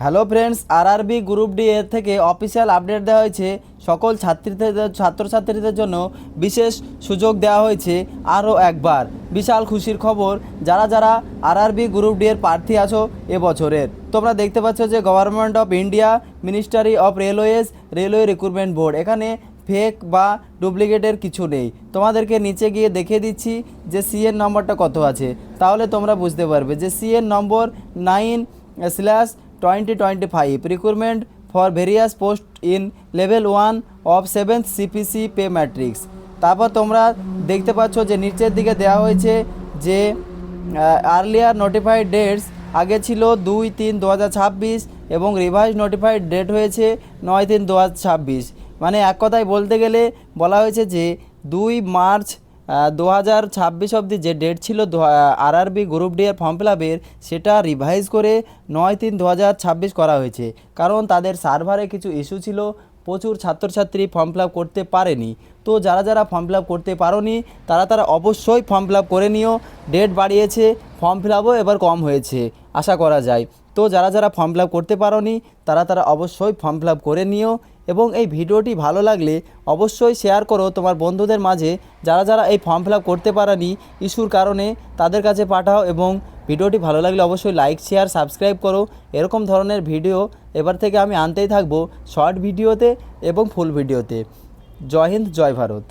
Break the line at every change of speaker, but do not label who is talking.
Hello friends, RRB group D এর থেকে official update দেওয়া হয়েছে। সকল ছাত্রছাত্রীদের জন্য বিশেষ সুযোগ দেওয়া হয়েছে। আরও একবার বিশাল খুশির খবর, যারা যারা আরআরবি গ্রুপ ডি এর প্রার্থী আছো এবছরের, তোমরা দেখতে পাচ্ছ যে government of India, ministry of railways, railway recruitment board, এখানে ফেক বা ডুপ্লিকেটের কিছু নেই। তোমাদেরকে নিচে গিয়ে দেখিয়ে দিচ্ছি যে সিএর নম্বরটা কত আছে, তাহলে তোমরা বুঝতে পারবে যে সিএর নম্বর 9/2025 recruitment for various post in level 1 of 7th CPC pay matrix. তারপর তোমরা দেখতে পাচ্ছ যে নিচের দিকে দেওয়া হয়েছে যে আর্লিয়ার নোটিফাইড ডেটস আগে ছিল 2/3/2026 এবং রিভাইজ নোটিফাইড ডেট হয়েছে 9/3/2026। মানে এক কথায় বলতে গেলে বলা হয়েছে যে 2 মার্চ 2026 অবধি যে ডেট ছিল আরআরবি গ্রুপ ডি এর ফর্ম ফিল আপের, সেটা রিভাইজ করে 9/3/2026 করা হয়েছে। কারণ তাদের সার্ভারে কিছু ইস্যু ছিল, প্রচুর ছাত্রছাত্রী ফর্ম ফিল আপ করতে পারেনি। তো যারা যারা ফর্ম ফিল আপ করতে পারোনি তারা অবশ্যই ফর্ম ফিল আপ করে নিও। ডেট বাড়িয়েছে, ফর্ম ফিল আপও এবার কম হয়েছে আশা করা যায়। তো যারা যারা ফর্ম ফিল আপ করতে পারোনি তারা অবশ্যই ফর্ম ফিল আপ করে নিও। এবং এই ভিডিওটি ভালো লাগলে অবশ্যই শেয়ার করো তোমার বন্ধুদের মাঝে, যারা যারা এই ফর্ম ফিল আপ করতে পারেনি ইস্যুর কারণে, তাদের কাছে পাঠাও। এবং ভিডিওটি ভালো লাগলে অবশ্যই লাইক, শেয়ার, সাবস্ক্রাইব করো। এরকম ধরনের ভিডিও এবার থেকে আমি আনতেই থাকবো, শর্ট ভিডিওতে এবং ফুল ভিডিওতে। জয় হিন্দ, জয় ভারত।